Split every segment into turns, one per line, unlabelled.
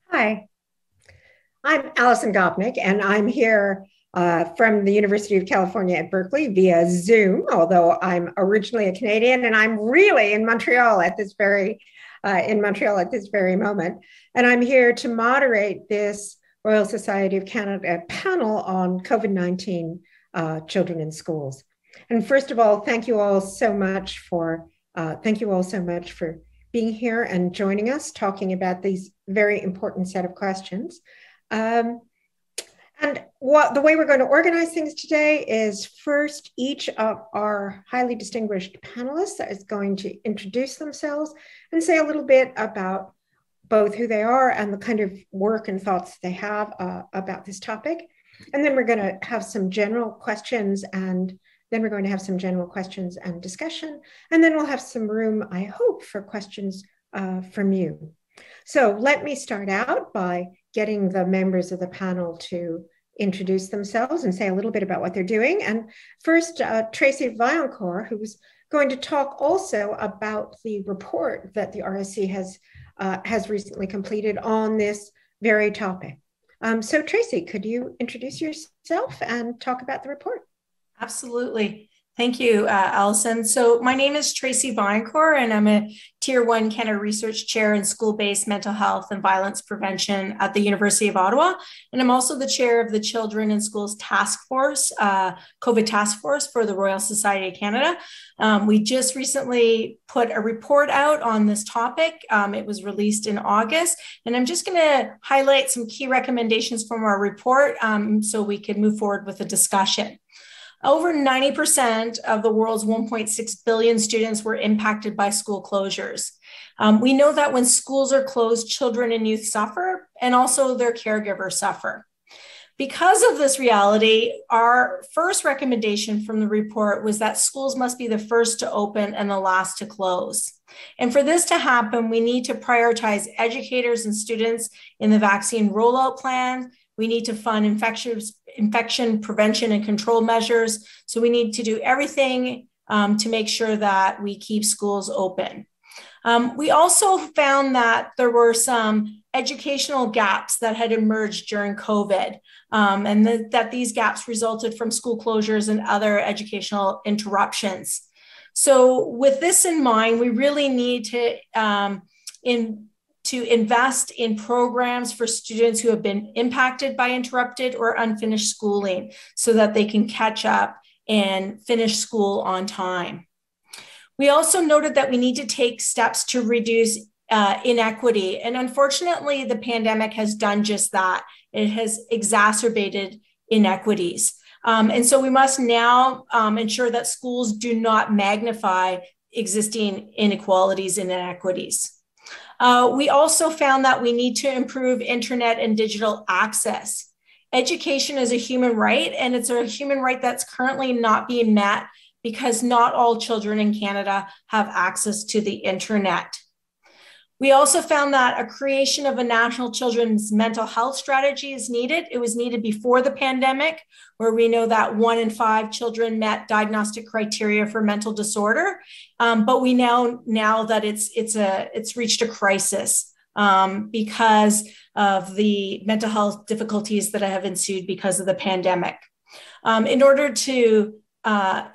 Hi, I'm Allison Gopnik, and I'm here from the University of California at Berkeley via Zoom, although I'm originally a Canadian, and I'm really in Montreal at this very moment. And I'm here to moderate this Royal Society of Canada panel on COVID-19 children in schools. And first of all, thank you all so much for being here and joining us, talking about these very important set of questions. Um, and the way we're going to organize things today is first, each of our highly distinguished panelists is going to introduce themselves and say a little bit about both who they are and the kind of work and thoughts they have about this topic. And then we're going to have some general questions and discussion. And then we'll have some room, I hope, for questions from you. So let me start out by getting the members of the panel to introduce themselves and say a little bit about what they're doing. And first, Tracy Vaillancourt, who's going to talk also about the report that the RSC has recently completed on this very topic. So Tracy, could you introduce yourself and talk about the report?
Absolutely. Thank you, Allison. So my name is Tracy Vaillancourt, and I'm a Tier 1 Canada Research Chair in School-Based Mental Health and Violence Prevention at the University of Ottawa. And I'm also the chair of the Children in Schools Task Force, COVID Task Force for the Royal Society of Canada. We just recently put a report out on this topic. It was released in August, and I'm just going to highlight some key recommendations from our report so we can move forward with a discussion. Over 90% of the world's 1.6 billion students were impacted by school closures. We know that when schools are closed, children and youth suffer, and also their caregivers suffer. Because of this reality, our first recommendation from the report was that schools must be the first to open and the last to close. And for this to happen, we need to prioritize educators and students in the vaccine rollout plan. We need to fund infection prevention and control measures. So we need to do everything to make sure that we keep schools open. We also found that there were some educational gaps that had emerged during COVID, and that these gaps resulted from school closures and other educational interruptions. So with this in mind, we really need to invest in programs for students who have been impacted by interrupted or unfinished schooling so that they can catch up and finish school on time. We also noted that we need to take steps to reduce inequity. And unfortunately, the pandemic has done just that. It has exacerbated inequities. And so we must now ensure that schools do not magnify existing inequalities and inequities. We also found that we need to improve internet and digital access. Education is a human right, and it's a human right that's currently not being met because not all children in Canada have access to the internet. We also found that a creation of a national children's mental health strategy is needed. It was needed before the pandemic, where we know that 1 in 5 children met diagnostic criteria for mental disorder. But we now that it's reached a crisis because of the mental health difficulties that have ensued because of the pandemic. In order to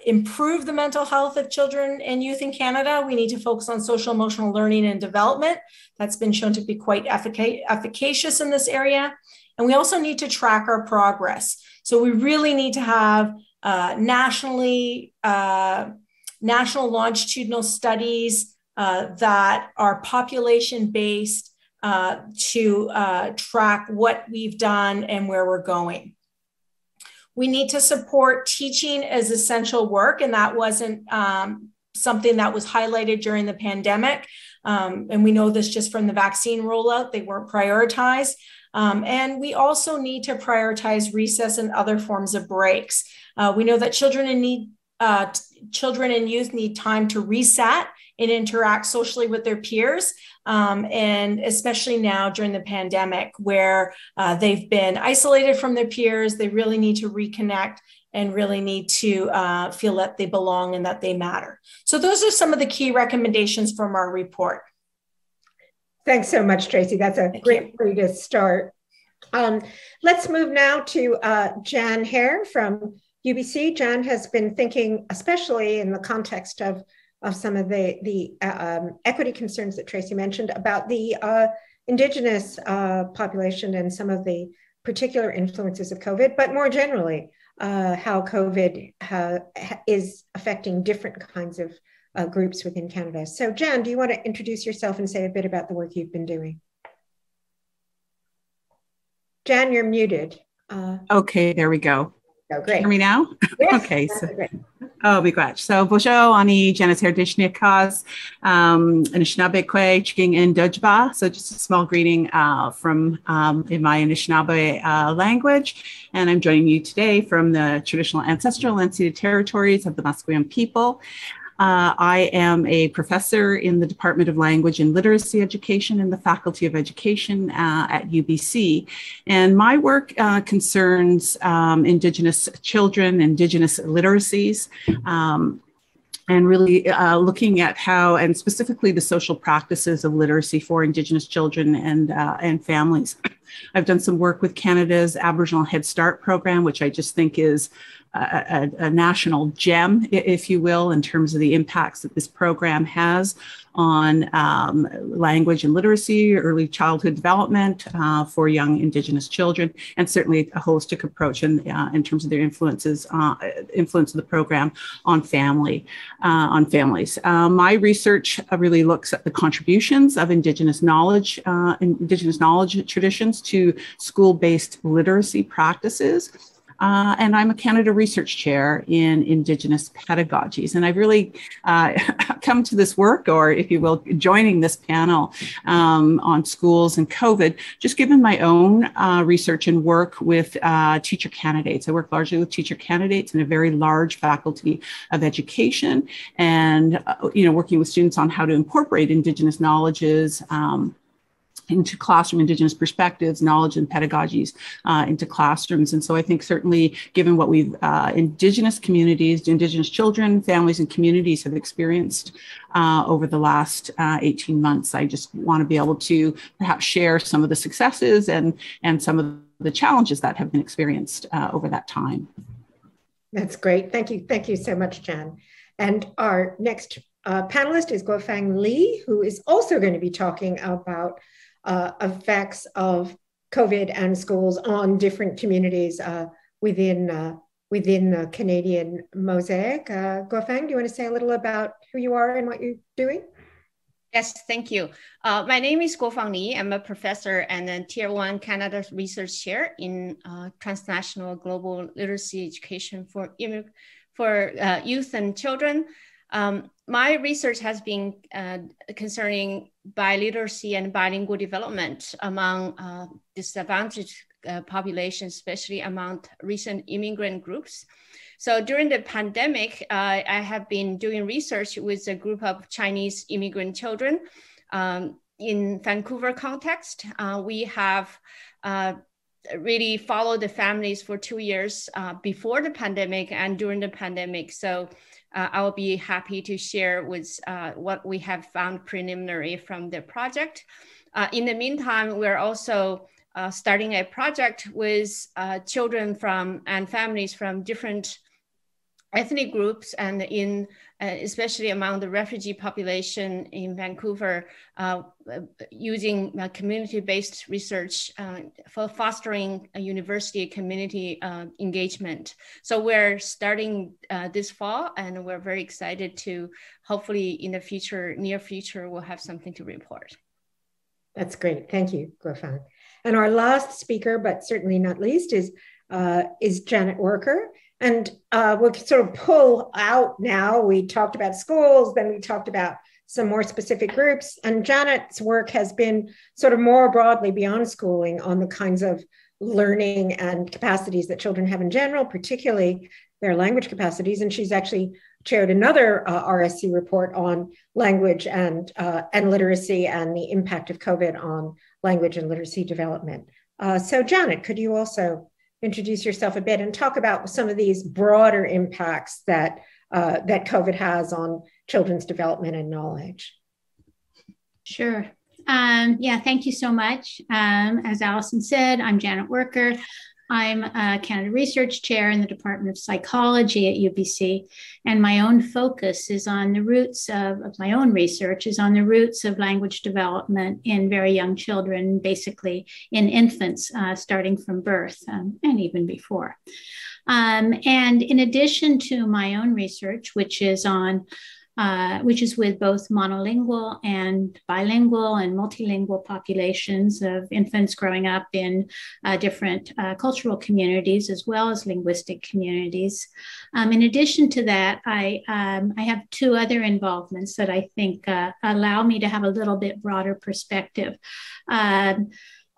improve the mental health of children and youth in Canada, we need to focus on social emotional learning and development. That's been shown to be quite efficacious in this area. And we also need to track our progress. So we really need to have national longitudinal studies that are population-based to track what we've done and where we're going. We need to support teaching as essential work, and that wasn't something that was highlighted during the pandemic. And we know this just from the vaccine rollout, they weren't prioritized. And we also need to prioritize recess and other forms of breaks. We know that children and youth need time to reset and interact socially with their peers. And especially now during the pandemic where they've been isolated from their peers, they really need to reconnect and really need to feel that they belong and that they matter. So those are some of the key recommendations from our report.
Thanks so much, Tracy. That's a great way to start. Let's move now to Jan Hare from UBC. Jan has been thinking, especially in the context of some of the equity concerns that Tracy mentioned, about the Indigenous population and some of the particular influences of COVID, but more generally, how COVID is affecting different kinds of groups within Canada. So Jan, do you want to introduce yourself and say a bit about the work you've been doing? Jan, you're muted.
Okay, there we go.
Oh, great.
Can you hear me now?
Yes,
okay, so Bigratch. So Bojo ani Janice Herdishnikas, Anishinaabe Kwe, Chiking and Dujba. So just a small greeting from in my Anishinaabe language. And I'm joining you today from the traditional ancestral and unceded territories of the Musqueam people. I am a professor in the Department of Language and Literacy Education in the Faculty of Education at UBC. And my work concerns Indigenous children, Indigenous literacies, and really looking at how, and specifically the social practices of literacy for Indigenous children and families. I've done some work with Canada's Aboriginal Head Start program, which I just think is a national gem, if you will, in terms of the impacts that this program has on language and literacy, early childhood development for young Indigenous children, and certainly a holistic approach in terms of their influence of the program on families. My research really looks at the contributions of Indigenous knowledge traditions to school-based literacy practices. And I'm a Canada Research Chair in Indigenous pedagogies. And I've really come to this work, or if you will, joining this panel on schools and COVID, just given my own research and work with teacher candidates. I work largely with teacher candidates in a very large faculty of education, and working with students on how to incorporate Indigenous knowledges into classroom, Indigenous perspectives, knowledge and pedagogies into classrooms. And so I think certainly given what we've Indigenous communities, Indigenous children, families and communities have experienced over the last 18 months, I just want to be able to perhaps share some of the successes and some of the challenges that have been experienced over that time.
That's great. Thank you. Thank you so much, Jan. And our next panelist is Glo Fang Li, who is also going to be talking about effects of COVID and schools on different communities within the Canadian mosaic. Glo Fang, do you want to say a little about who you are and what you're doing?
Yes, thank you. My name is Glo Fang Li. I'm a professor and a Tier 1 Canada Research Chair in transnational global literacy education for youth and children. My research has been concerning biliteracy and bilingual development among disadvantaged populations, especially among recent immigrant groups. So during the pandemic, I have been doing research with a group of Chinese immigrant children in Vancouver context. We have really followed the families for 2 years before the pandemic and during the pandemic. So I will be happy to share with what we have found preliminary from the project. In the meantime, we're also starting a project with children and families from different ethnic groups, and especially among the refugee population in Vancouver, using community-based research for fostering a university community engagement. So we're starting this fall, and we're very excited to hopefully in the near future, we'll have something to report.
That's great. Thank you, Glo Fang. And our last speaker, but certainly not least, is Janet Worker. And we'll sort of pull out now. We talked about schools, then we talked about some more specific groups. And Janet's work has been sort of more broadly beyond schooling on the kinds of learning and capacities that children have in general, particularly their language capacities. And she's actually chaired another RSC report on language and literacy and the impact of COVID on language and literacy development. So Janet, could you also introduce yourself a bit and talk about some of these broader impacts that COVID has on children's development and knowledge?
Sure. Yeah, thank you so much. As Allison said, I'm Janet Worker. I'm a Canada Research Chair in the Department of Psychology at UBC, and my own focus is on the roots of my own research is on the roots of language development in very young children, basically in infants, starting from birth and even before. And in addition to my own research, which is with both monolingual and bilingual and multilingual populations of infants growing up in different cultural communities as well as linguistic communities. In addition to that, I have two other involvements that I think allow me to have a little bit broader perspective.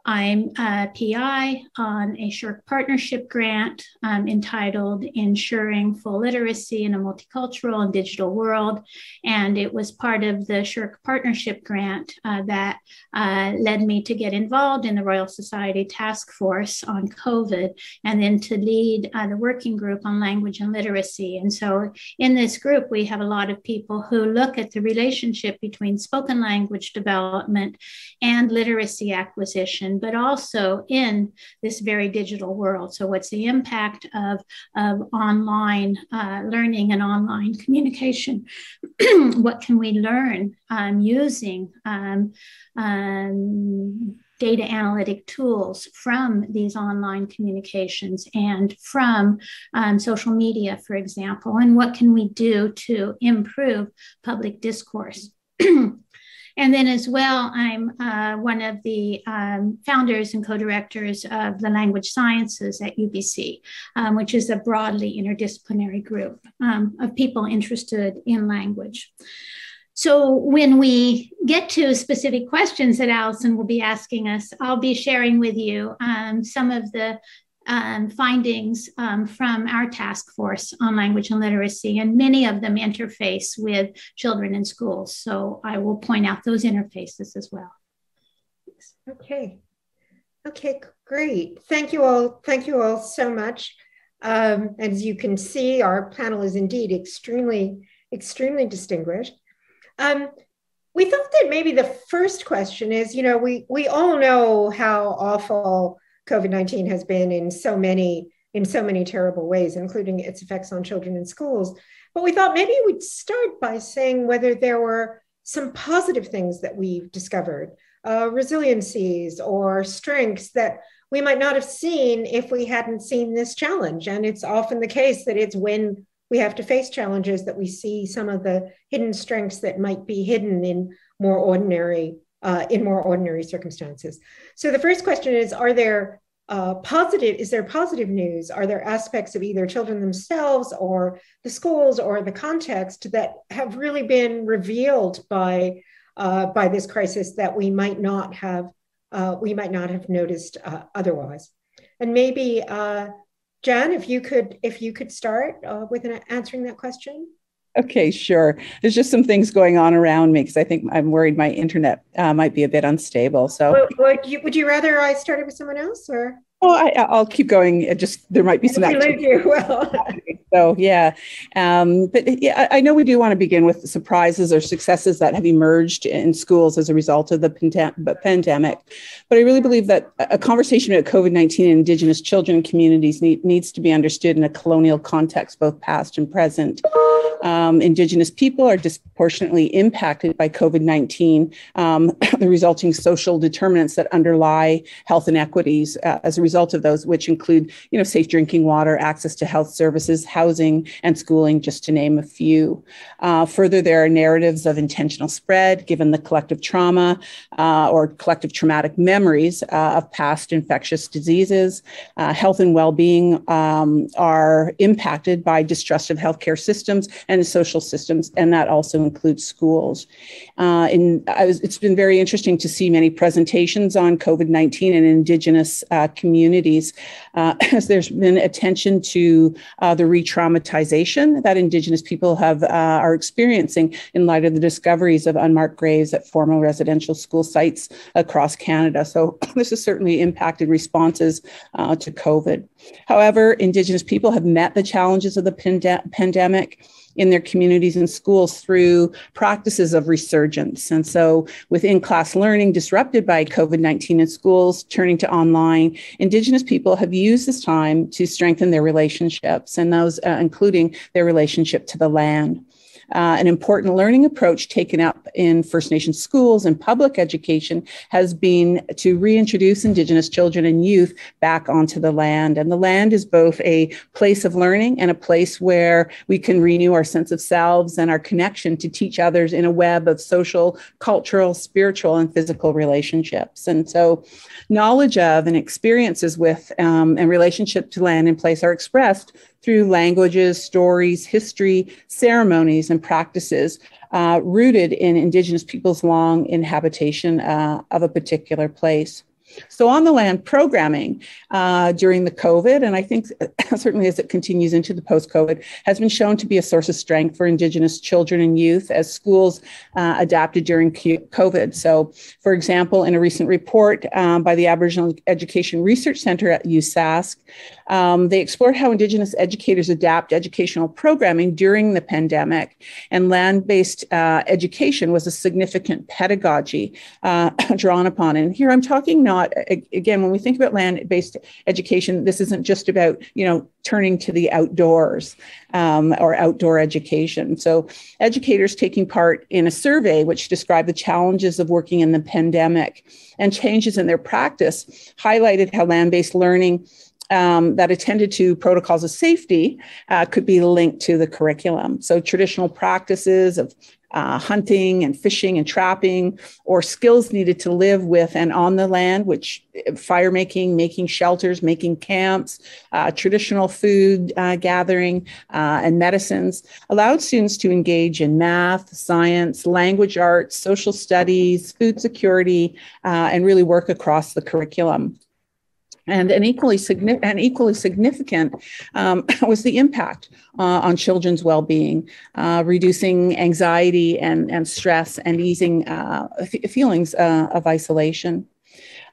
I'm a PI on a SSHRC partnership grant entitled Ensuring Full Literacy in a Multicultural and Digital World. And it was part of the SSHRC partnership grant that led me to get involved in the Royal Society Task Force on COVID, and then to lead the working group on language and literacy. And so in this group, we have a lot of people who look at the relationship between spoken language development and literacy acquisition, but also in this very digital world. So what's the impact of online learning and online communication? What can we learn using data analytic tools from these online communications and from social media, for example? And what can we do to improve public discourse? And then as well, I'm one of the founders and co-directors of the Language Sciences at UBC, which is a broadly interdisciplinary group of people interested in language. So when we get to specific questions that Allison will be asking us, I'll be sharing with you some of the findings from our task force on language and literacy, and many of them interface with children in schools. So I will point out those interfaces as well.
Okay. Okay, great. Thank you all. Thank you all so much. As you can see, our panel is indeed extremely distinguished. We thought that maybe the first question is, we all know how awful COVID-19 has been in so many terrible ways, including its effects on children in schools. But we thought maybe we'd start by saying whether there were some positive things that we've discovered, resiliencies or strengths that we might not have seen if we hadn't seen this challenge. And it's often the case that it's when we have to face challenges that we see some of the hidden strengths that might be hidden in more ordinary circumstances. So the first question is, is there positive news? Are there aspects of either children themselves or the schools or the context that have really been revealed by this crisis that we might not have noticed otherwise? And maybe Jan, if you could start with answering that question.
Okay, sure. There's just some things going on around me because I think I'm worried my internet might be a bit unstable. So,
would you rather I started with someone else, or?
Oh, I'll keep going. It just there might be some. So yeah, but yeah, I know we do want to begin with surprises or successes that have emerged in schools as a result of the pandemic. But I really believe that a conversation about COVID-19 and Indigenous children and communities needs to be understood in a colonial context, both past and present. Indigenous people are disproportionately impacted by COVID-19, the resulting social determinants that underlie health inequities as a result of those, which include, safe drinking water, access to health services, housing, and schooling, just to name a few. Further, there are narratives of intentional spread, given the collective trauma or collective traumatic memories of past infectious diseases. Health and well-being are impacted by distrust of healthcare systems and social systems, and that also includes schools. It's been very interesting to see many presentations on COVID-19 and Indigenous communities, as there's been attention to the re-traumatization that Indigenous people are experiencing in light of the discoveries of unmarked graves at former residential school sites across Canada. So this has certainly impacted responses to COVID. However, Indigenous people have met the challenges of the pandemic in their communities and schools through practices of resurgence. And so with in-class learning disrupted by COVID-19 in schools, turning to online, Indigenous people have used this time to strengthen their relationships, and those including their relationship to the land. An important learning approach taken up in First Nations schools and public education has been to reintroduce Indigenous children and youth back onto the land. And the land is both a place of learning and a place where we can renew our sense of selves and our connection to teach others in a web of social, cultural, spiritual, and physical relationships. And so knowledge of and experiences with and relationship to land and place are expressed through languages, stories, history, ceremonies, and practices rooted in Indigenous peoples' long inhabitation of a particular place. So on the land, programming during the COVID, and I think certainly as it continues into the post-COVID, has been shown to be a source of strength for Indigenous children and youth as schools adapted during COVID. So, for example, in a recent report by the Aboriginal Education Research Centre at USask, they explored how Indigenous educators adapt educational programming during the pandemic, and land-based education was a significant pedagogy drawn upon. And here I'm talking not, again, when we think about land-based education, this isn't just about, turning to the outdoors or outdoor education. So educators taking part in a survey which described the challenges of working in the pandemic and changes in their practice highlighted how land-based learning that attended to protocols of safety could be linked to the curriculum. So traditional practices of hunting and fishing and trapping, or skills needed to live with and on the land, which fire making, making shelters, making camps, traditional food gathering, and medicines, allowed students to engage in math, science, language arts, social studies, food security, and really work across the curriculum. And equally significant was the impact on children's well-being, reducing anxiety and stress and easing feelings of isolation.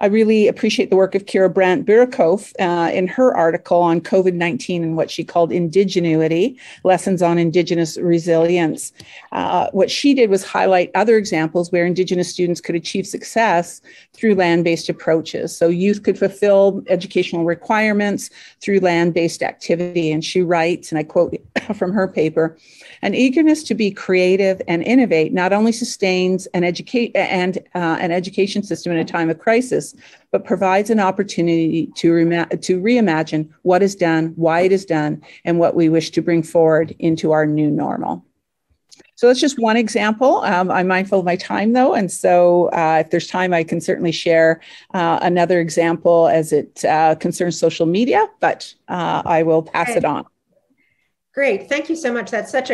I really appreciate the work of Kira Brandt-Burakoff in her article on COVID-19 and what she called Indigenuity, Lessons on Indigenous Resilience. What she did was highlight other examples where Indigenous students could achieve success through land-based approaches. So youth could fulfill educational requirements through land-based activity. And she writes, and I quote from her paper, "An eagerness to be creative and innovate not only sustains an education system in a time of crisis, but provides an opportunity to reimagine what is done, why it is done, and what we wish to bring forward into our new normal." So that's just one example. I'm mindful of my time, though, and so if there's time, I can certainly share another example as it concerns social media, but I will pass it on.
Great, thank you so much. That's such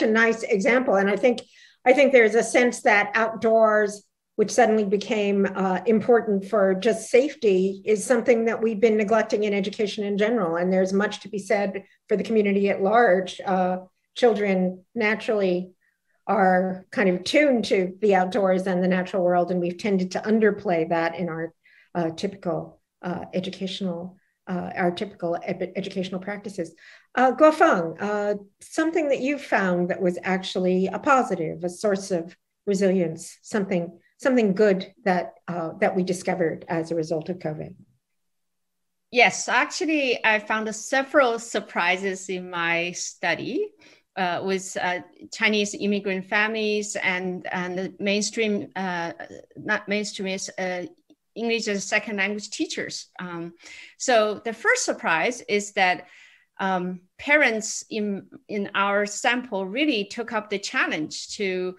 a nice example, and I think there's a sense that outdoors, which suddenly became important for just safety, is something that we've been neglecting in education in general. And there's much to be said for the community at large. Children naturally are kind of tuned to the outdoors and the natural world, and we've tended to underplay that in our typical educational practices. Glo Fang, something that you found that was actually a positive, a source of resilience, something good that we discovered as a result of COVID.
Yes, actually, I found several surprises in my study with Chinese immigrant families and the mainstream, not mainstream, is English as a second language teachers. So the first surprise is that parents in our sample really took up the challenge to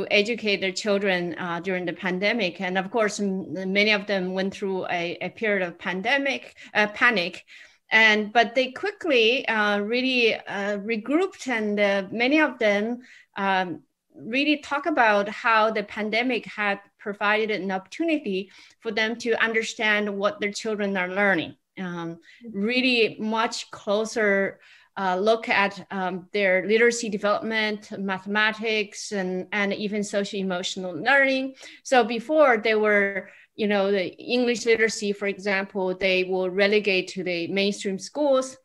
educate their children during the pandemic. And of course, many of them went through a period of panic. But they quickly really regrouped, and many of them really talk about how the pandemic had provided an opportunity for them to understand what their children are learning. Really much closer look at their literacy development, mathematics, and even social emotional learning. So before they were, the English literacy, for example, they will relegate to the mainstream schools.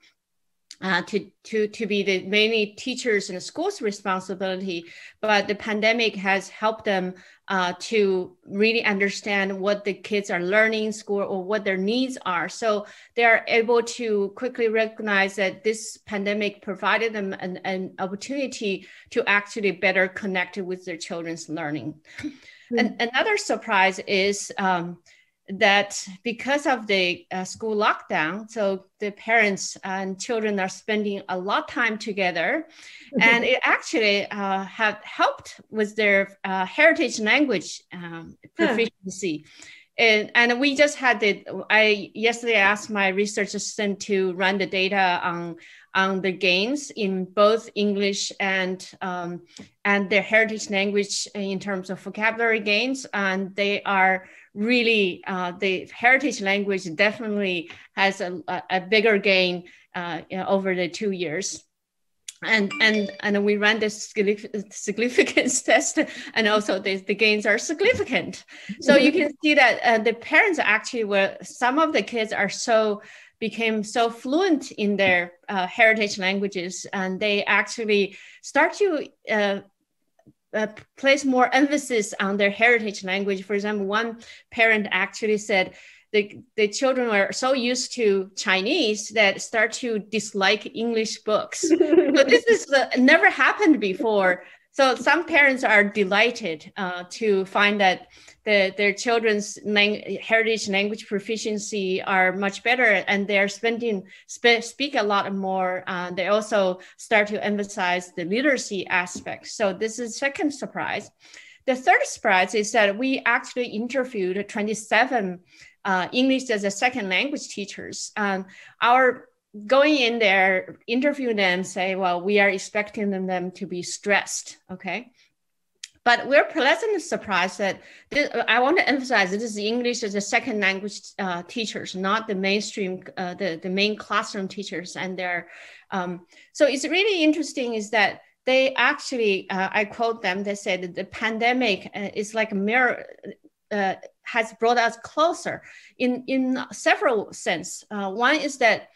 to be the mainly teachers and schools' responsibility, but the pandemic has helped them to really understand what the kids are learning in school or what their needs are. So they are able to quickly recognize that this pandemic provided them an opportunity to actually better connect with their children's learning. Mm-hmm. And another surprise is that because of the school lockdown, so the parents and children are spending a lot of time together, and it actually have helped with their heritage language proficiency. And we just had yesterday I asked my research assistant to run the data on the gains in both English and their heritage language in terms of vocabulary gains, and they are really, the heritage language definitely has a bigger gain over the 2 years. And we ran this significance test, and also the gains are significant. So you can see that the parents actually some of the kids became so fluent in their heritage languages, and they actually start to place more emphasis on their heritage language. For example, one parent actually said the children are so used to Chinese that start to dislike English books. So this is never happened before. So some parents are delighted to find that their children's heritage language proficiency are much better, and they're speak a lot more. They also start to emphasize the literacy aspect. So this is second surprise. The third surprise is that we actually interviewed 27 English as a second language teachers. Our going in there, interview them, say, well, we are expecting them to be stressed, okay? But we're pleasantly surprised that I want to emphasize that this is English as a second language teachers, not the mainstream, the main classroom teachers. And they're, so it's really interesting is that they actually, I quote them, they said that the pandemic is like a mirror, has brought us closer in several sense. One is that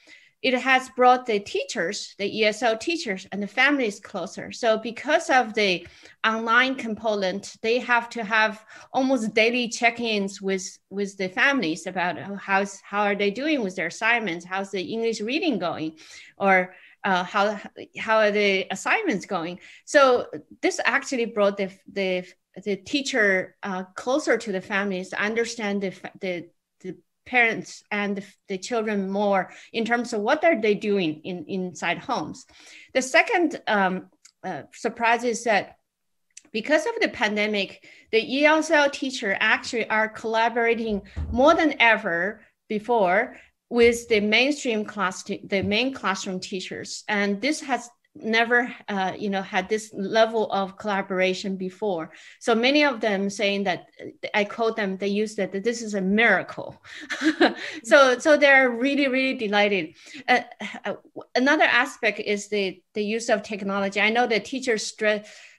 it has brought the teachers, the ESL teachers and the families closer. So because of the online component, they have to have almost daily check-ins with the families about how are they doing with their assignments, how's the English reading going, or how are the assignments going. So this actually brought the teacher closer to the families, understand the parents and the children more in terms of what are they doing inside homes. The second surprise is that because of the pandemic, the ESL teacher actually are collaborating more than ever before with the mainstream class, the main classroom teachers. And this has never had this level of collaboration before. So many of them saying that, I quote them, they use that this is a miracle. so they're really, really delighted. Another aspect is the use of technology. I know that teachers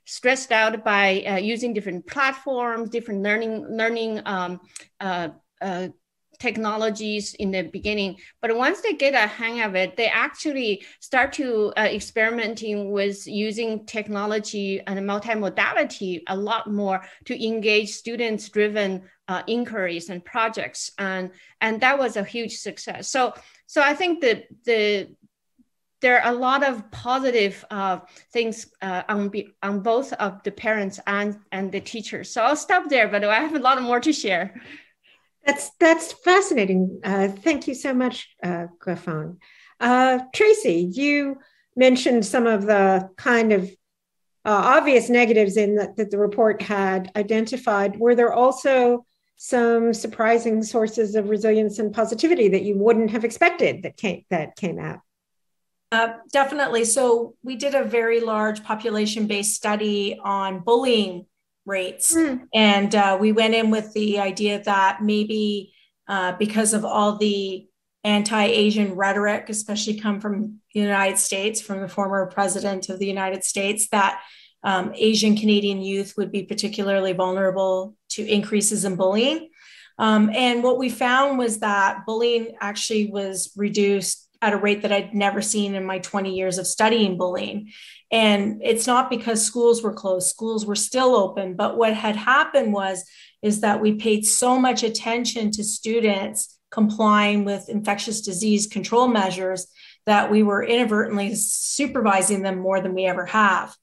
stressed out by using different platforms, different learning technologies in the beginning, but once they get a hang of it, they actually start to experimenting with using technology and multimodality a lot more to engage students-driven inquiries and projects, and that was a huge success. So I think that there are a lot of positive things on both of the parents and the teachers. So I'll stop there, but I have a lot more to share.
That's fascinating. Thank you so much, Glo Fang. Tracy, you mentioned some of the kind of obvious negatives that the report had identified. Were there also some surprising sources of resilience and positivity that you wouldn't have expected that came out?
Definitely. So we did a very large population-based study on bullying rates. And we went in with the idea that maybe because of all the anti-Asian rhetoric, especially come from the United States, from the former president of the United States, that Asian Canadian youth would be particularly vulnerable to increases in bullying. And what we found was that bullying actually was reduced at a rate that I'd never seen in my 20 years of studying bullying. And it's not because schools were closed, schools were still open. But what had happened is that we paid so much attention to students complying with infectious disease control measures that we were inadvertently supervising them more than we ever have.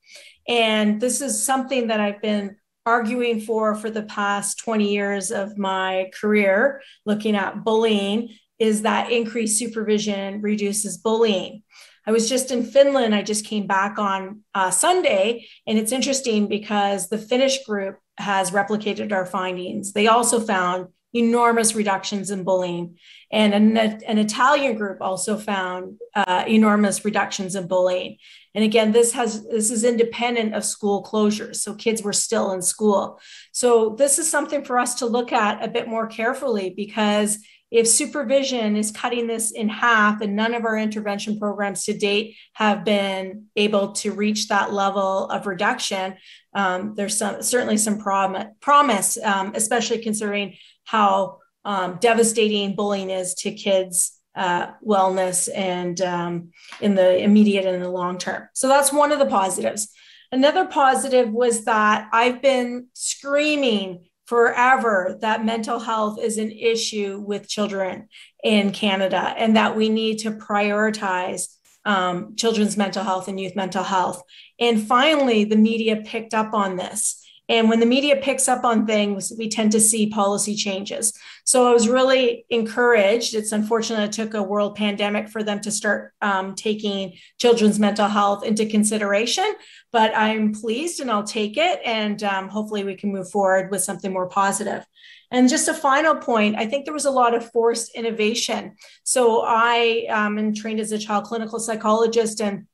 And this is something that I've been arguing for the past 20 years of my career, looking at bullying, is that increased supervision reduces bullying. I was just in Finland. I just came back on Sunday, and it's interesting because the Finnish group has replicated our findings. They also found enormous reductions in bullying, and an Italian group also found enormous reductions in bullying. And again, this is independent of school closures, so kids were still in school. So this is something for us to look at a bit more carefully, because if supervision is cutting this in half and none of our intervention programs to date have been able to reach that level of reduction, there's certainly some promise, especially considering how devastating bullying is to kids' wellness and in the immediate and the long term. So that's one of the positives. Another positive was that I've been screaming forever that mental health is an issue with children in Canada, and that we need to prioritize children's mental health and youth mental health. And finally, the media picked up on this. And when the media picks up on things, we tend to see policy changes. So I was really encouraged. It's unfortunate it took a world pandemic for them to start taking children's mental health into consideration, but I'm pleased and I'll take it. And hopefully we can move forward with something more positive. And just a final point, I think there was a lot of forced innovation. So I am trained as a child clinical psychologist, and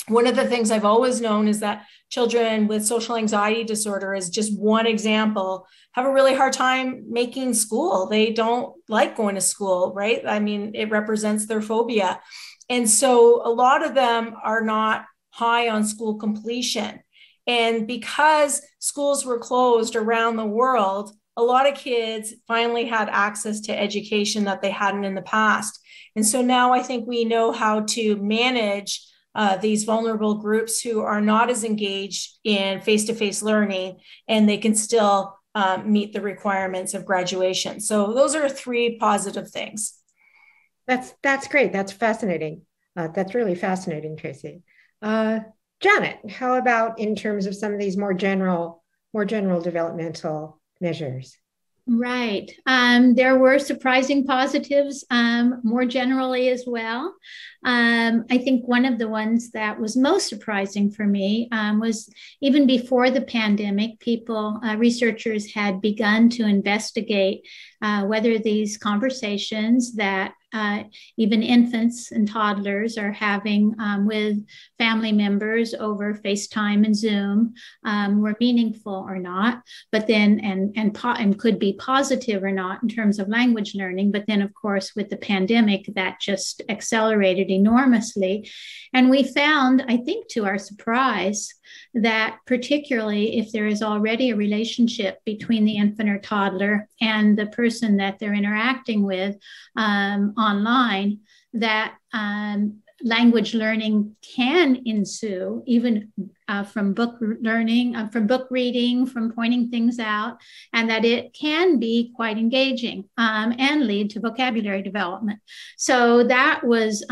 one of the things I've always known is that children with social anxiety disorder, is just one example, have a really hard time making school. They don't like going to school, right? I mean, it represents their phobia. And so a lot of them are not high on school completion. And because schools were closed around the world, a lot of kids finally had access to education that they hadn't in the past. And so now I think we know how to manage these vulnerable groups who are not as engaged in face-to-face learning, and they can still meet the requirements of graduation. So those are three positive things.
That's great. That's fascinating. That's really fascinating, Tracy. Janet, how about in terms of some of these more general developmental measures?
Right. There were surprising positives more generally as well. I think one of the ones that was most surprising for me was even before the pandemic, researchers had begun to investigate whether these conversations that even infants and toddlers are having with family members over FaceTime and Zoom were meaningful or not, but then and could be positive or not in terms of language learning. But then, of course, with the pandemic, that just accelerated enormously. And we found, I think to our surprise, that particularly if there is already a relationship between the infant or toddler and the person that they're interacting with online, that language learning can ensue, even from book learning, from book reading, from pointing things out, and that it can be quite engaging and lead to vocabulary development. So that was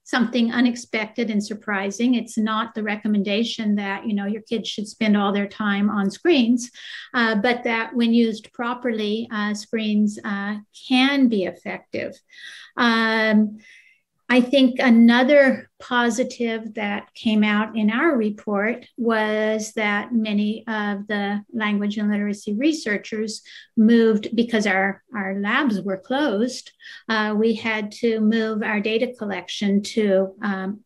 something unexpected and surprising. It's not the recommendation that, your kids should spend all their time on screens, but that when used properly, screens can be effective. I think another positive that came out in our report was that many of the language and literacy researchers moved, because our labs were closed, we had to move our data collection to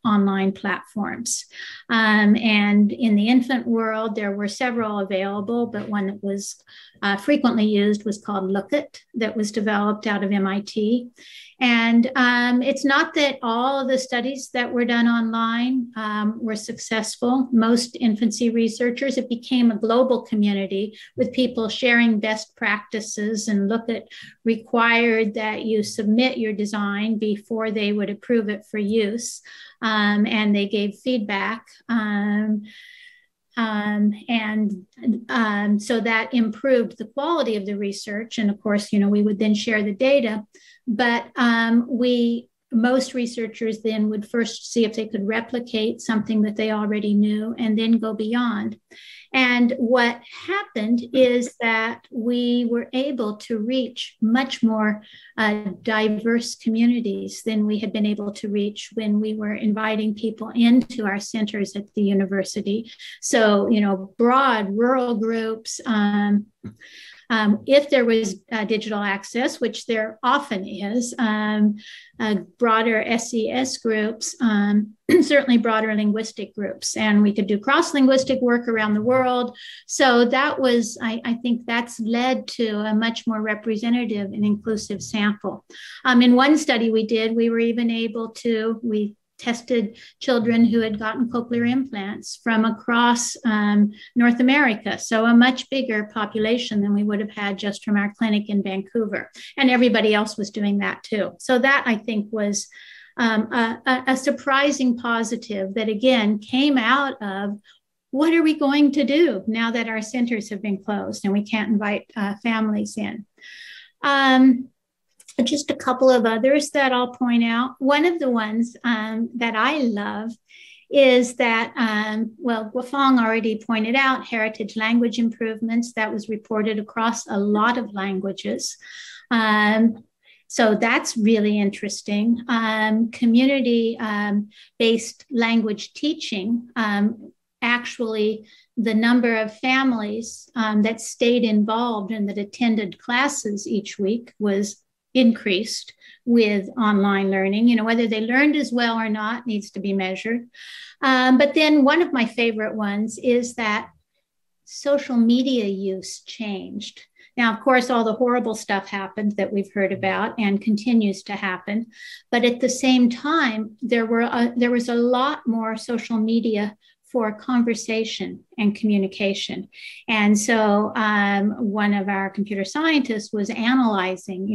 online platforms. And in the infant world, there were several available, but one that was frequently used was called Look It, that was developed out of MIT. And it's not that all of the studies that were were done online were successful. Most infancy researchers, it became a global community with people sharing best practices, and required that you submit your design before they would approve it for use. And they gave feedback. So that improved the quality of the research. And of course, we would then share the data, but most researchers then would first see if they could replicate something that they already knew and then go beyond. And what happened is that we were able to reach much more diverse communities than we had been able to reach when we were inviting people into our centers at the university. So, broad rural groups, if there was digital access, which there often is, broader SES groups, certainly broader linguistic groups, and we could do cross-linguistic work around the world. So that was, I think that's led to a much more representative and inclusive sample. In one study we did, we were even able to, we tested children who had gotten cochlear implants from across North America. So a much bigger population than we would have had just from our clinic in Vancouver. And everybody else was doing that too. So that, I think, was a surprising positive that, again, came out of what are we going to do now that our centers have been closed and we can't invite families in. Just a couple of others that I'll point out. One of the ones that I love is that, Glo Fang already pointed out heritage language improvements that was reported across a lot of languages. So that's really interesting. Community-based language teaching, actually, the number of families that stayed involved and that attended classes each week was increased with online learning. Whether they learned as well or not needs to be measured. But then one of my favorite ones is that social media use changed. Now, of course, all the horrible stuff happened that we've heard about and continues to happen. But at the same time, there was a lot more social media for conversation and communication. And so one of our computer scientists was analyzing,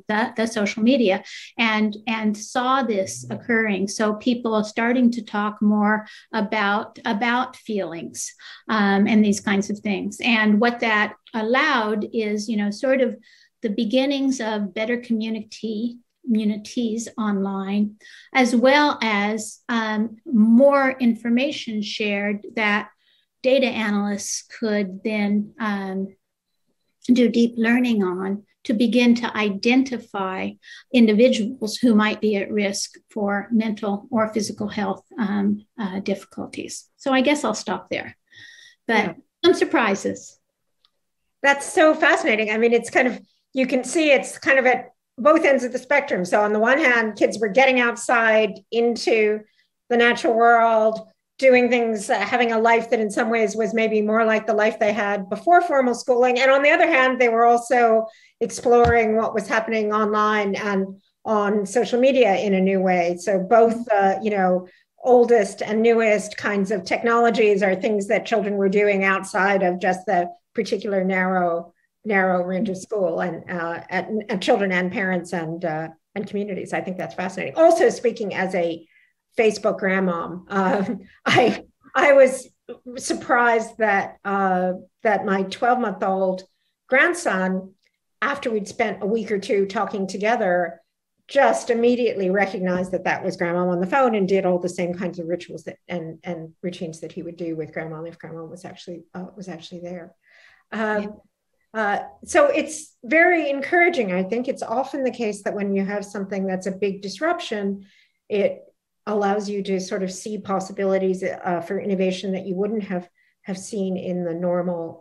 the social media and saw this occurring. So people are starting to talk more about feelings and these kinds of things. And what that allowed is, sort of the beginnings of better communities online, as well as more information shared that data analysts could then do deep learning on to begin to identify individuals who might be at risk for mental or physical health difficulties. So I guess I'll stop there, but some surprises.
That's so fascinating. I mean, it's kind of, you can see it's kind of at both ends of the spectrum. So on the one hand, kids were getting outside into the natural world, doing things, having a life that in some ways was maybe more like the life they had before formal schooling. And on the other hand, they were also exploring what was happening online and on social media in a new way. So both, oldest and newest kinds of technologies are things that children were doing outside of just the particular narrow range of school and children and parents and communities. I think that's fascinating. Also, speaking as a Facebook grandmom, I was surprised that my 12-month-old grandson, after we'd spent a week or two talking together, just immediately recognized that was grandma on the phone and did all the same kinds of rituals and routines that he would do with grandma if grandma was actually there. So it's very encouraging. I think it's often the case that when you have something that's a big disruption, it allows you to sort of see possibilities for innovation that you wouldn't have seen in the normal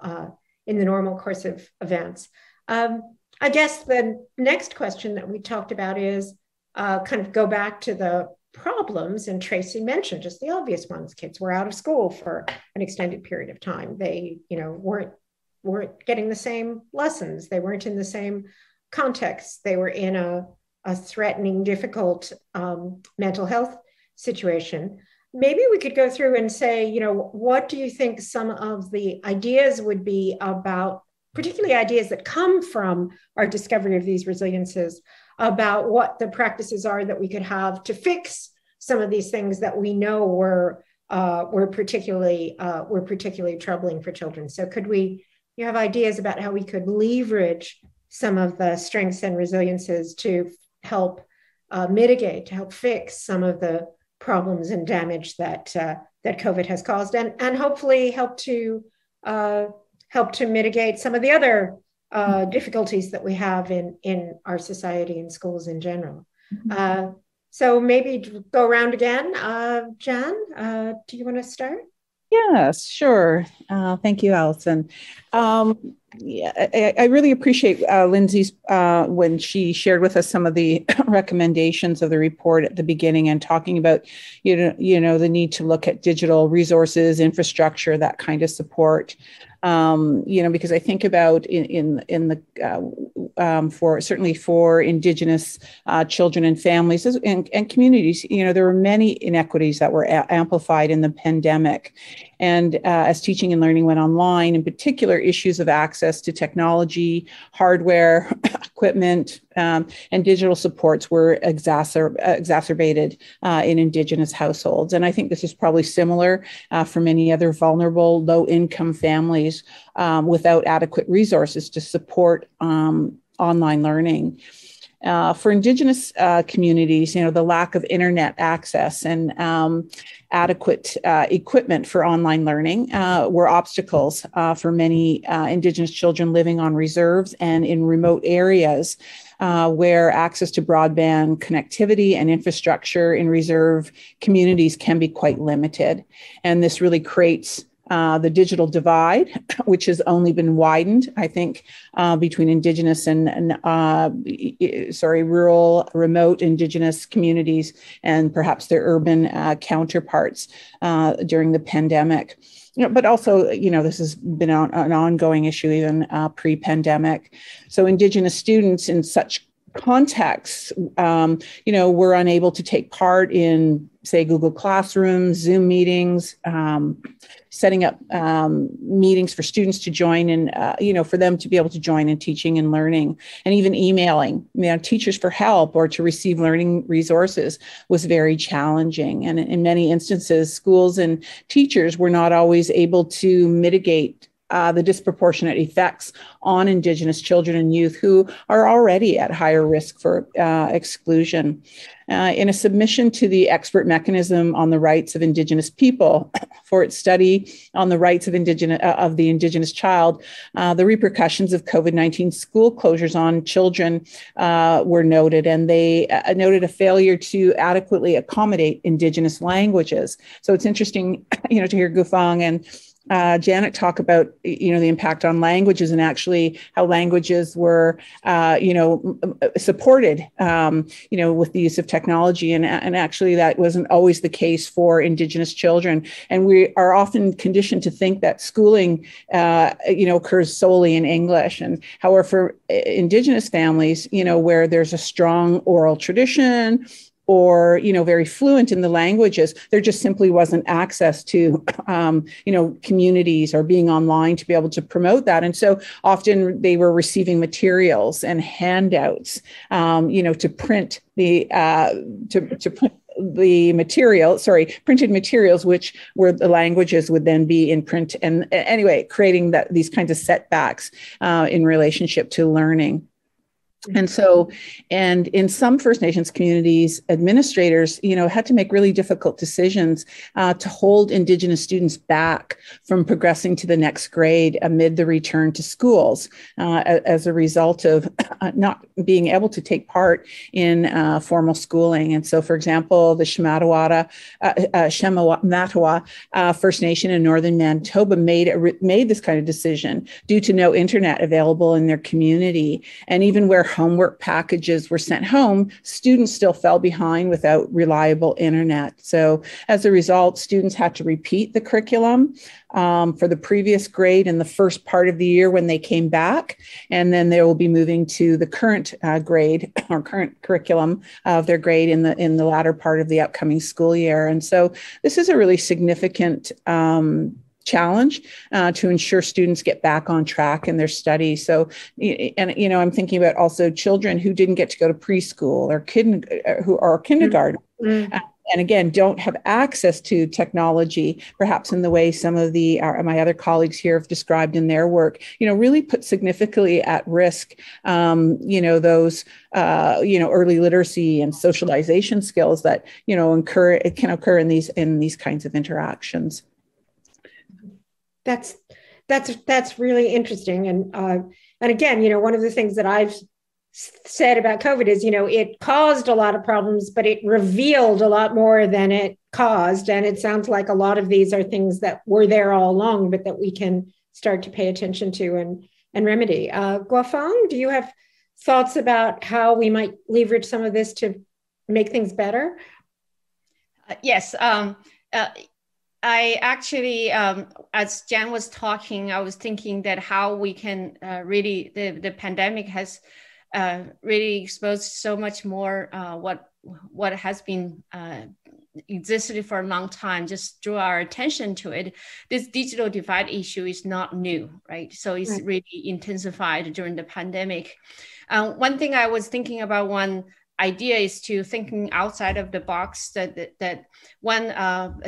course of events. I guess the next question that we talked about is kind of go back to the problems, and Tracy mentioned just the obvious ones. Kids were out of school for an extended period of time. They, weren't getting the same lessons. They weren't in the same context. They were in a threatening, difficult mental health situation. Maybe we could go through and say, what do you think some of the ideas would be about, particularly ideas that come from our discovery of these resiliences, about what the practices are that we could have to fix some of these things that we know were particularly troubling for children. So you have ideas about how we could leverage some of the strengths and resiliences to help mitigate, to help fix some of the problems and damage that COVID has caused, and hopefully help to mitigate some of the other difficulties that we have in our society and schools in general. So maybe go around again. Jan, do you want to start?
Yes, sure. Thank you, Allison. I really appreciate Lindsay's when she shared with us some of the recommendations of the report at the beginning, and talking about the need to look at digital resources, infrastructure, that kind of support. Because I think about in the certainly for Indigenous children and families and communities, there were many inequities that were amplified in the pandemic. And as teaching and learning went online, in particular, issues of access to technology, hardware, equipment, and digital supports were exacerbated in Indigenous households. And I think this is probably similar for many other vulnerable, low-income families without adequate resources to support online learning. For Indigenous communities, the lack of internet access and adequate equipment for online learning were obstacles for many Indigenous children living on reserves and in remote areas where access to broadband connectivity and infrastructure in reserve communities can be quite limited. And this really creates the digital divide, which has only been widened, I think, between Indigenous and rural, remote Indigenous communities and perhaps their urban counterparts during the pandemic. But also, this has been an ongoing issue even pre-pandemic. So Indigenous students in such contexts, were unable to take part in, say, Google Classroom, Zoom meetings, setting up meetings for students to join and, for them to be able to join in teaching and learning, and even emailing, teachers for help or to receive learning resources was very challenging. And in many instances, schools and teachers were not always able to mitigate the disproportionate effects on Indigenous children and youth who are already at higher risk for exclusion. In a submission to the Expert Mechanism on the Rights of Indigenous People for its study on the rights of the Indigenous child, the repercussions of COVID-19 school closures on children were noted, and they noted a failure to adequately accommodate Indigenous languages. So it's interesting, to hear Glo Fang and Janet talk about, the impact on languages and actually how languages were, supported, with the use of technology. And actually that wasn't always the case for Indigenous children. And we are often conditioned to think that schooling, occurs solely in English. And however, for Indigenous families, where there's a strong oral tradition, or, very fluent in the languages, there just simply wasn't access to, communities or being online to be able to promote that. And so often they were receiving materials and handouts, to print the, printed materials, which were the languages would then be in print. And anyway, creating these kinds of setbacks in relationship to learning. And so, and in some First Nations communities, administrators, had to make really difficult decisions to hold Indigenous students back from progressing to the next grade amid the return to schools as a result of not being able to take part in formal schooling. And so, for example, the Shematawa First Nation in Northern Manitoba made this kind of decision due to no internet available in their community. And even where homework packages were sent home, students still fell behind without reliable internet. So as a result, students had to repeat the curriculum for the previous grade in the first part of the year when they came back. And then they will be moving to the current grade or current curriculum of their grade in the latter part of the upcoming school year. And so this is a really significant challenge to ensure students get back on track in their studies. So, and I'm thinking about also children who didn't get to go to preschool or who are kindergarten. Mm-hmm. And again, don't have access to technology, perhaps in the way some of my other colleagues here have described in their work, really put significantly at risk, those, early literacy and socialization skills that, can occur in these kinds of interactions.
That's really interesting. And again, one of the things that I've said about COVID is, it caused a lot of problems, but it revealed a lot more than it caused. And it sounds like a lot of these are things that were there all along, but that we can start to pay attention to and remedy. Glo Fang, do you have thoughts about how we might leverage some of this to make things better?
Yes. I actually, as Jan was talking, I was thinking that how we can really, the pandemic has really exposed so much more what has been existed for a long time. Just drew our attention to it. This digital divide issue is not new, right? So it's really intensified during the pandemic. One thing I was thinking about, one idea is to thinking outside of the box, that one,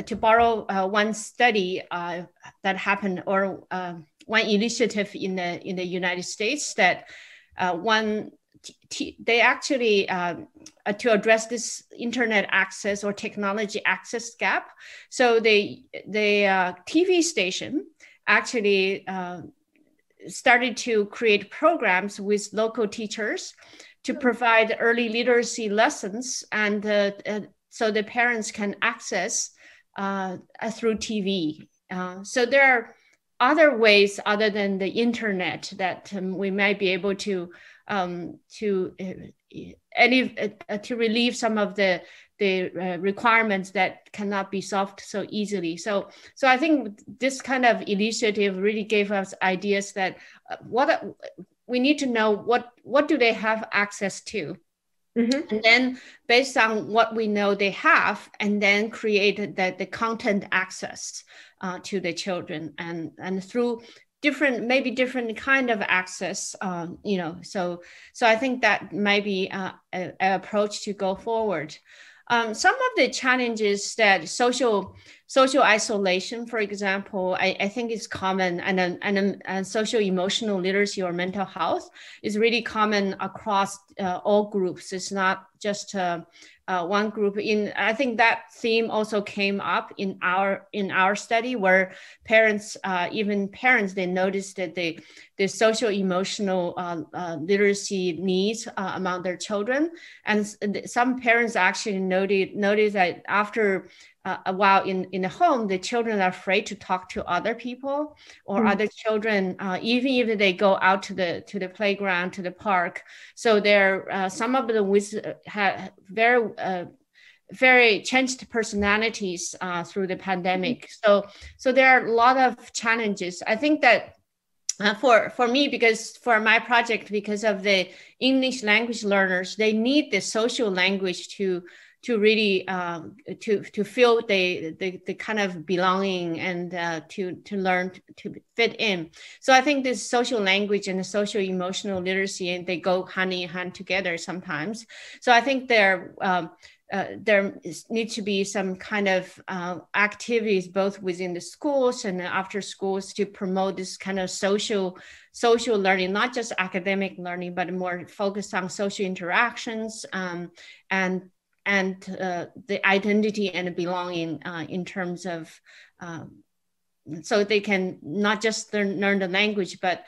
to borrow one study that happened, or one initiative in the United States, that they actually, to address this internet access or technology access gap. So the TV station actually started to create programs with local teachers to provide early literacy lessons, and so the parents can access through TV. So there are other ways other than the internet that we might be able to relieve some of the requirements that cannot be solved so easily. So I think this kind of initiative really gave us ideas that we need to know what do they have access to, and then based on what we know they have, and then create the content access to the children, and through maybe different kind of access, So I think that might be an approach to go forward. Some of the challenges that social isolation, for example, I think is common, and social emotional literacy or mental health is really common across all groups. It's not just one group. I think that theme also came up in our study, where parents, they noticed that the social emotional literacy needs among their children, and some parents actually noted that after a while in the home, the children are afraid to talk to other people or other children, even if they go out to the playground, to the park. So there, some of them have very changed personalities through the pandemic. So there are a lot of challenges. I think that for me, because for my project, because of the English language learners, they need the social language to really to feel the kind of belonging, and to learn to fit in. So I think this social language and the social emotional literacy, and they go hand in hand together sometimes. So I think there needs to be some kind of activities both within the schools and after schools to promote this kind of social learning, not just academic learning, but more focused on social interactions, and the identity and belonging in terms of, so they can not just learn the language, but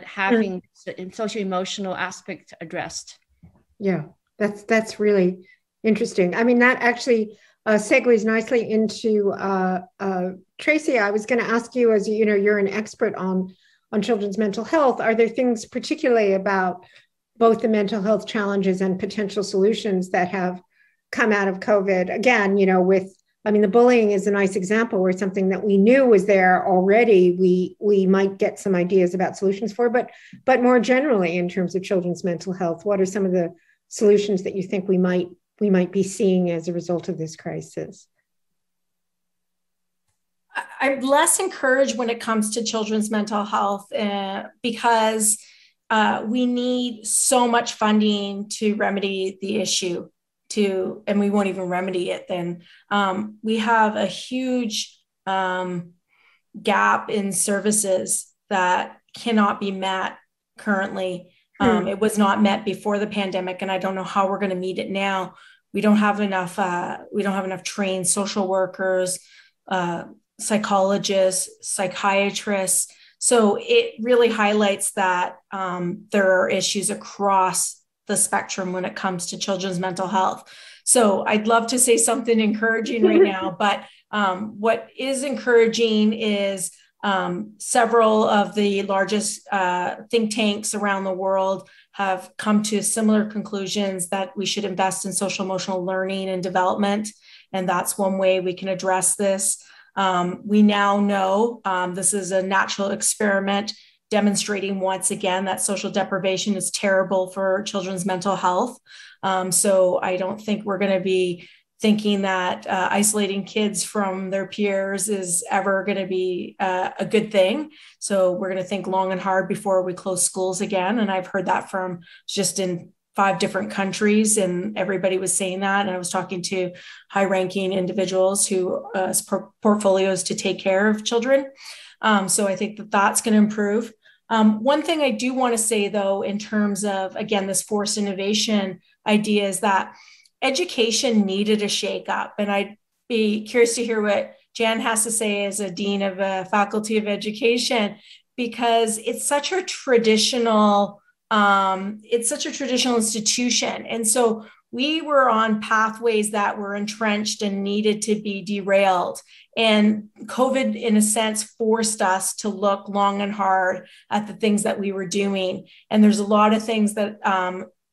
having social emotional aspect addressed.
Yeah, that's really interesting. I mean, that actually segues nicely into Tracy. I was going to ask you, as you're an expert on children's mental health, are there things particularly about both the mental health challenges and potential solutions that have come out of COVID. Again, the bullying is a nice example where something that we knew was there already, we might get some ideas about solutions for, but more generally in terms of children's mental health, what are some of the solutions that you think we might be seeing as a result of this crisis?
I'm less encouraged when it comes to children's mental health because we need so much funding to remedy the issue and we won't even remedy it then. We have a huge gap in services that cannot be met currently. It was not met before the pandemic, and I don't know how we're going to meet it now. We don't have enough trained social workers, psychologists, psychiatrists. So it really highlights that there are issues across the spectrum when it comes to children's mental health. So I'd love to say something encouraging right now, but what is encouraging is several of the largest think tanks around the world have come to similar conclusions that we should invest in social emotional learning and development. And that's one way we can address this. We now know this is a natural experiment demonstrating once again that social deprivation is terrible for children's mental health. So I don't think we're going to be thinking that isolating kids from their peers is ever going to be a good thing. So we're going to think long and hard before we close schools again. And I've heard that from just in 5 different countries, and everybody was saying that. And I was talking to high-ranking individuals who portfolios to take care of children. So I think that that's going to improve. One thing I do want to say, though, in terms of, again, this forced innovation idea is that education needed a shakeup. And I'd be curious to hear what Jan has to say as a dean of a faculty of education, because it's such a traditional institution. And so we were on pathways that were entrenched and needed to be derailed. And COVID, in a sense, forced us to look long and hard at the things that we were doing. And there's a lot of things that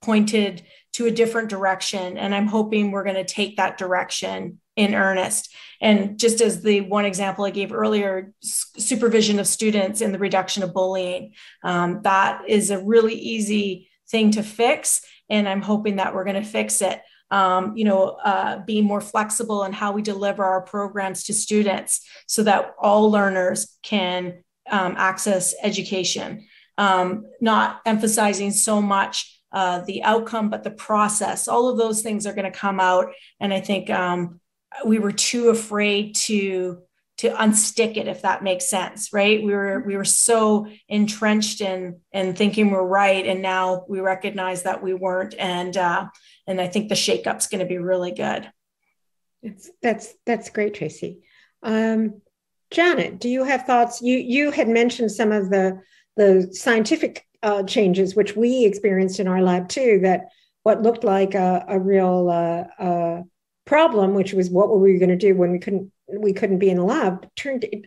pointed to a different direction. And I'm hoping we're going to take that direction in earnest. And just as the one example I gave earlier, supervision of students and the reduction of bullying, that is a really easy thing to fix. And I'm hoping that we're going to fix it. Being more flexible in how we deliver our programs to students so that all learners can access education, not emphasizing so much the outcome, but the process. All of those things are going to come out. And I think we were too afraid to unstick it, if that makes sense, right? We were so entrenched in thinking we're right, and now we recognize that we weren't, and I think the shakeup's going to be really good.
That's great, Tracy. Janet, do you have thoughts? You had mentioned some of the scientific changes which we experienced in our lab too. That what looked like a real problem, which was what were we going to do when we couldn't be in the lab,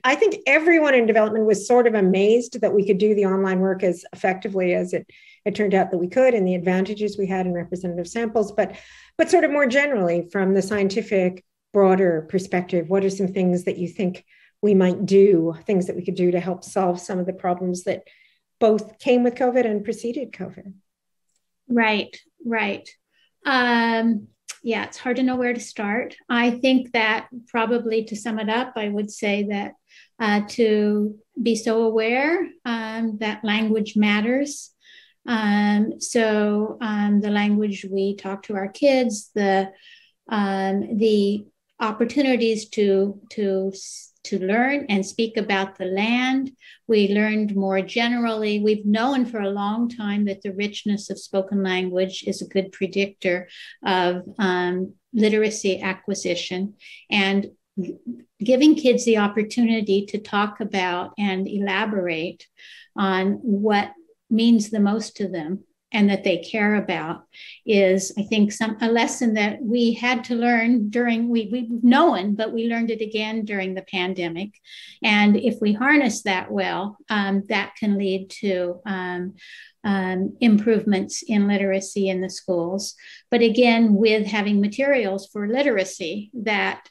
I think everyone in development was sort of amazed that we could do the online work as effectively as it turned out that we could, and the advantages we had in representative samples, but sort of more generally from the scientific broader perspective, what are some things that you think we might do, things that we could do to help solve some of the problems that both came with COVID and preceded COVID?
Right. Yeah, it's hard to know where to start. I think that probably to sum it up, I would say that to be so aware that language matters. So the language we talk to our kids, the opportunities to learn and speak about the land. We learned more generally. We've known for a long time that the richness of spoken language is a good predictor of literacy acquisition, and giving kids the opportunity to talk about and elaborate on what means the most to them and that they care about is, I think, a lesson that we had to learn during, we've known, but we learned it again during the pandemic. And if we harness that well, that can lead to improvements in literacy in the schools. But again, with having materials for literacy that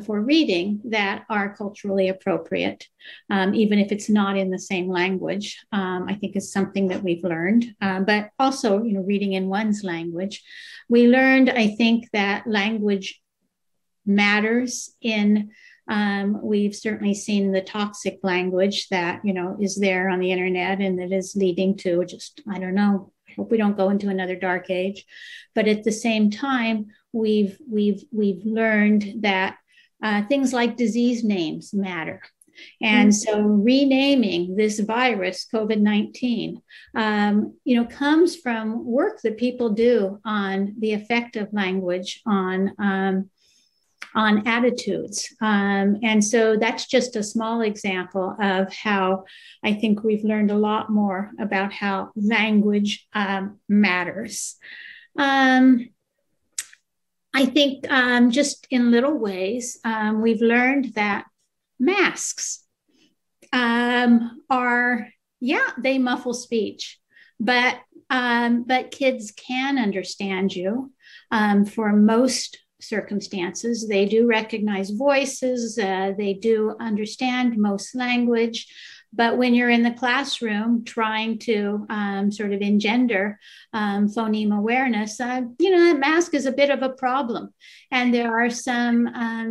for reading that are culturally appropriate, even if it's not in the same language, I think is something that we've learned. But also, reading in one's language. We learned, I think, that language matters in, we've certainly seen the toxic language that, is there on the internet and that is leading to just, I don't know, I hope we don't go into another dark age. But at the same time, we've learned that things like disease names matter. And so renaming this virus, COVID-19, comes from work that people do on the effect of language on attitudes. And so that's just a small example of how I think we've learned a lot more about how language matters. I think just in little ways, we've learned that masks are, they muffle speech, but kids can understand you for most circumstances. They do recognize voices, they do understand most language. But when you're in the classroom trying to sort of engender phoneme awareness, that mask is a bit of a problem. And there are some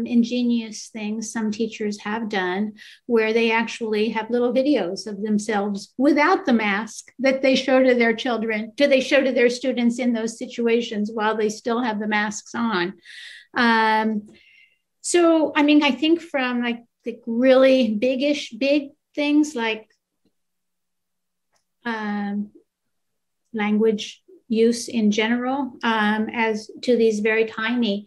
ingenious things some teachers have done where they actually have little videos of themselves without the mask that they show to their children, they show to their students in those situations while they still have the masks on. So, I mean, I think from like the really big things like language use in general, as to these very tiny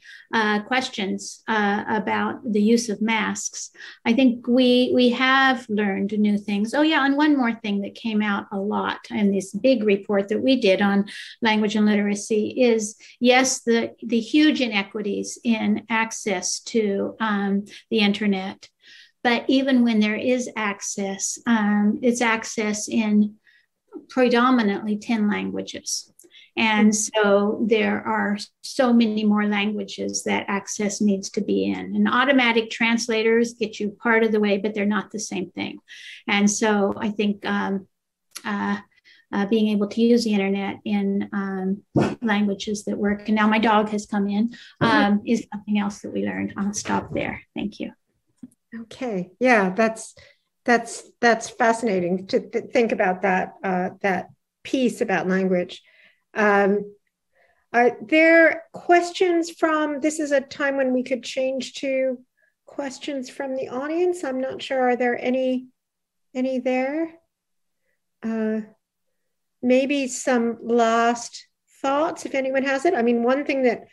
questions about the use of masks. I think we have learned new things. Oh yeah, and one more thing that came out a lot in this big report that we did on language and literacy is, yes, the huge inequities in access to the internet. But even when there is access, it's access in predominantly 10 languages. And so there are so many more languages that access needs to be in. And automatic translators get you part of the way, but they're not the same thing. And so I think being able to use the internet in languages that work, and now my dog has come in, is something else that we learned. I'll stop there. Thank you.
Okay, yeah, that's fascinating to think about that piece about language. Are there questions from? This is a time when we could change to questions from the audience. I'm not sure. Are there any there? Maybe some last thoughts, if anyone has it. I mean, one thing that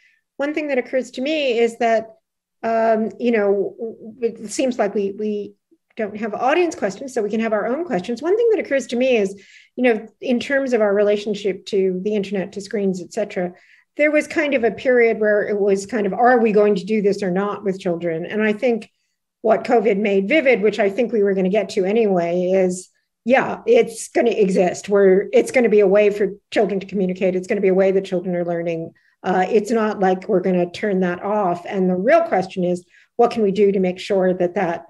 occurs to me is that. It seems like we don't have audience questions, so we can have our own questions. One thing that occurs to me is, in terms of our relationship to the internet, to screens, et cetera, there was kind of a period where it was kind of, are we going to do this or not with children? And I think what COVID made vivid, which I think we were going to get to anyway, is, it's going to exist, where it's going to be a way for children to communicate. It's going to be a way that children are learning. It's not like we're going to turn that off. And the real question is, what can we do to make sure that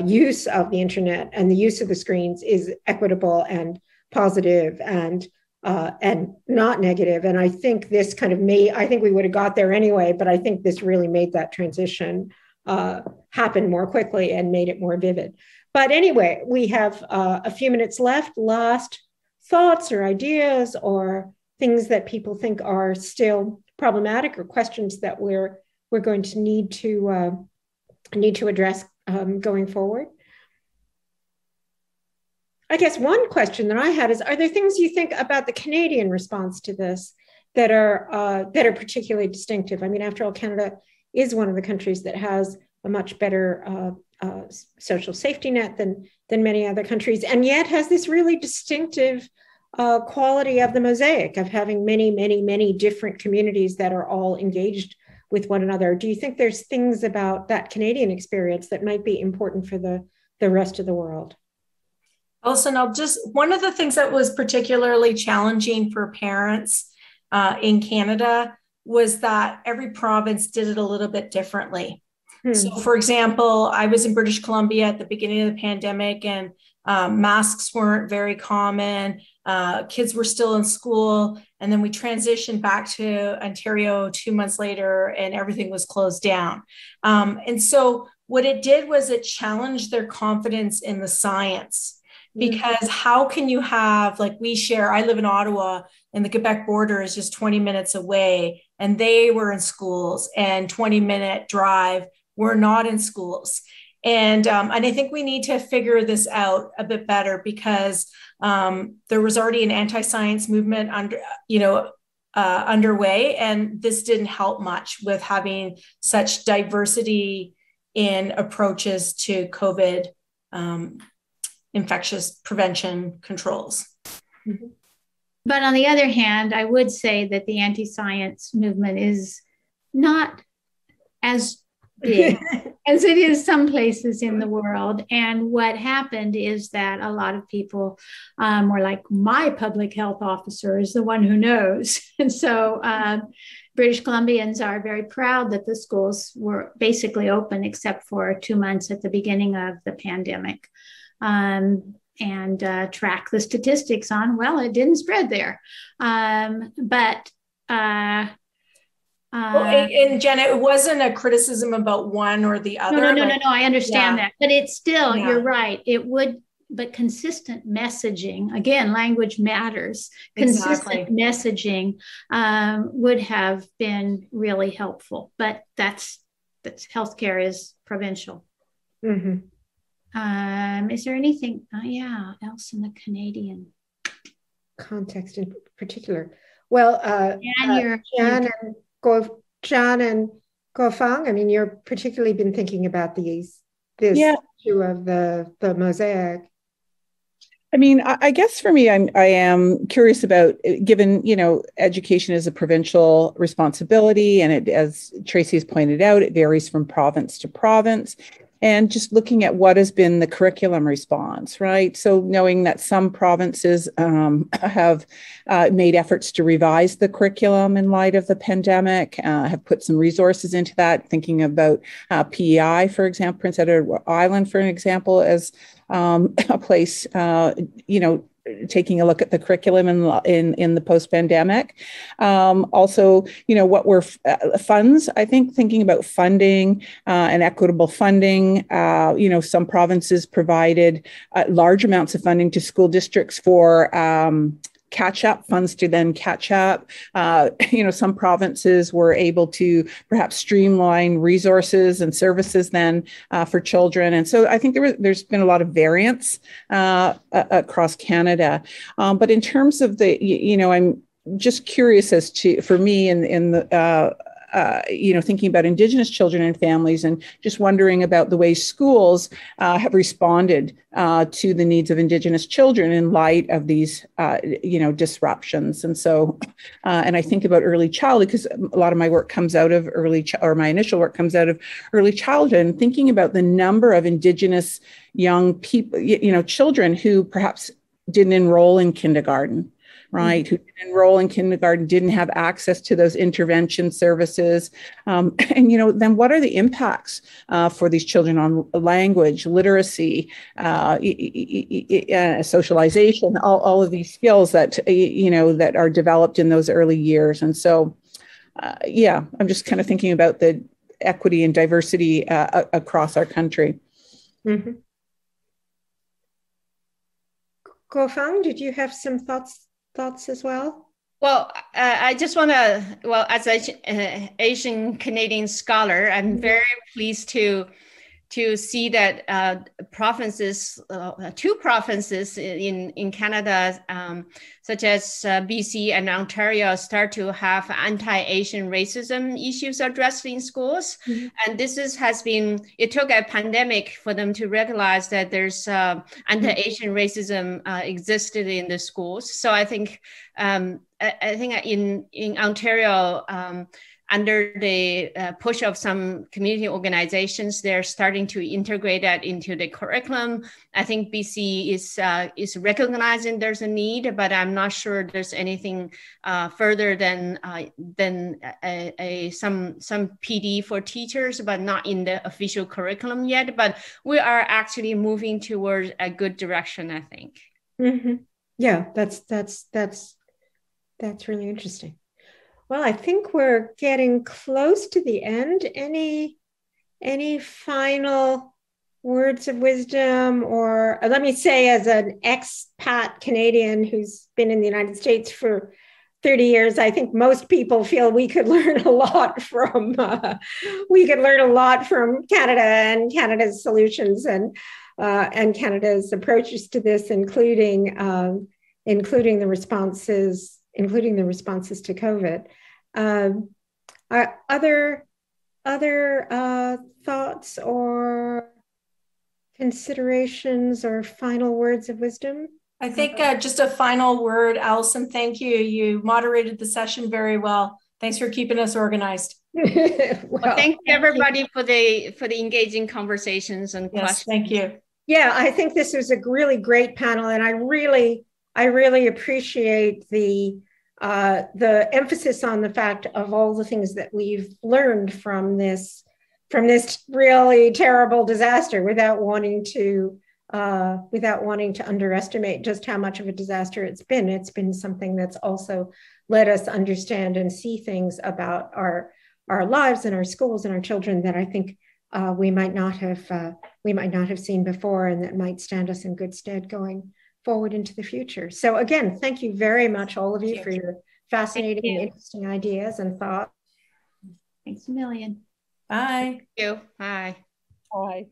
use of the internet and the use of the screens is equitable and positive and not negative? And I think this kind of I think we would have got there anyway, but I think this really made that transition happen more quickly and made it more vivid. But anyway, we have a few minutes left. Last thoughts or ideas or things that people think are still problematic, or questions that we're going to need to address going forward. I guess one question that I had is: are there things you think about the Canadian response to this that are particularly distinctive? I mean, after all, Canada is one of the countries that has a much better social safety net than many other countries, and yet has this really distinctive quality of the mosaic of having many, many, many different communities that are all engaged with one another? Do you think there's things about that Canadian experience that might be important for the rest of the world?
Alison, one of the things that was particularly challenging for parents in Canada was that every province did it a little bit differently. So, for example, I was in British Columbia at the beginning of the pandemic, and masks weren't very common. Kids were still in school. And then we transitioned back to Ontario 2 months later, and everything was closed down. And so what it did was it challenged their confidence in the science. Because how can you have, like I live in Ottawa, and the Quebec border is just 20 minutes away, and they were in schools, and 20-minute drive, we're not in schools. And I think we need to figure this out a bit better, because there was already an anti-science movement underway, and this didn't help much with having such diversity in approaches to COVID infectious prevention controls.
But on the other hand, I would say that the anti-science movement is not as big as it is some places in the world. And what happened is that a lot of people were like, my public health officer is the one who knows. And so British Columbians are very proud that the schools were basically open except for 2 months at the beginning of the pandemic. And track the statistics on, well, it didn't spread there. And
Jenna, it wasn't a criticism about one or the other.
No, I understand that. But it's still, you're right. It would, but consistent messaging, again, language matters. Consistent messaging would have been really helpful. But that's healthcare is provincial. Is there anything, else in the Canadian
context in particular? Well, John and Glo Fang, I mean, you're particularly been thinking about this issue of the mosaic.
I mean, I guess for me, I am curious about, given, education is a provincial responsibility, and it, as Tracy has pointed out, it varies from province to province. And just looking at what has been the curriculum response, right? So knowing that some provinces have made efforts to revise the curriculum in light of the pandemic, have put some resources into that, thinking about PEI, for example, Prince Edward Island, for an example, as a place, taking a look at the curriculum in the post-pandemic. Also, what were funds, I think, thinking about funding and equitable funding. Some provinces provided large amounts of funding to school districts for catch-up funds to then catch up. Some provinces were able to perhaps streamline resources and services then for children. And so I think there's been a lot of variance across Canada. But in terms of I'm just curious as to, for me, in the thinking about Indigenous children and families, and just wondering about the way schools have responded to the needs of Indigenous children in light of these, disruptions. And so, and I think about early childhood, because a lot of my work comes out of my initial work comes out of early childhood, and thinking about the number of Indigenous young people, children who perhaps didn't enroll in kindergarten, right, who didn't enroll in kindergarten, didn't have access to those intervention services. And, then what are the impacts for these children on language, literacy, socialization, all of these skills that, that are developed in those early years. And so, I'm just kind of thinking about the equity and diversity across our country.
Glo Fang, did you have some thoughts as well?
Well, I just want to, as an Asian Canadian scholar, I'm very pleased to to see that provinces, two provinces in Canada, such as BC and Ontario, start to have anti-Asian racism issues addressed in schools. Mm-hmm. And this has been, it took a pandemic for them to realize that there's anti-Asian racism existed in the schools. So I think in Ontario, under the push of some community organizations, they're starting to integrate that into the curriculum. I think BC is recognizing there's a need, but I'm not sure there's anything further than some PD for teachers, but not in the official curriculum yet. But we are actually moving towards a good direction, I think.
Mm-hmm. Yeah, that's really interesting. Well, I think we're getting close to the end. Any final words of wisdom, or let me say, as an expat Canadian who's been in the United States for 30 years, I think most people feel we could learn a lot from Canada and Canada's solutions and Canada's approaches to this, including the responses to COVID. Other thoughts or considerations or final words of wisdom?
I think just a final word, Allison. Thank you. You moderated the session very well. Thanks for keeping us organized.
Well, thank you everybody for the engaging conversations and questions.
Thank you.
Yeah, I think this was a really great panel, and I really appreciate the emphasis on the fact of all the things that we've learned from this really terrible disaster, without wanting to underestimate just how much of a disaster it's been. It's been something that's also let us understand and see things about our lives and our schools and our children that I think we might not have seen before, and that might stand us in good stead going forward into the future. So again, thank you very much, all of you, for your fascinating and interesting ideas and thoughts.
Thanks a million.
Bye.
Thank you. Bye.
Bye.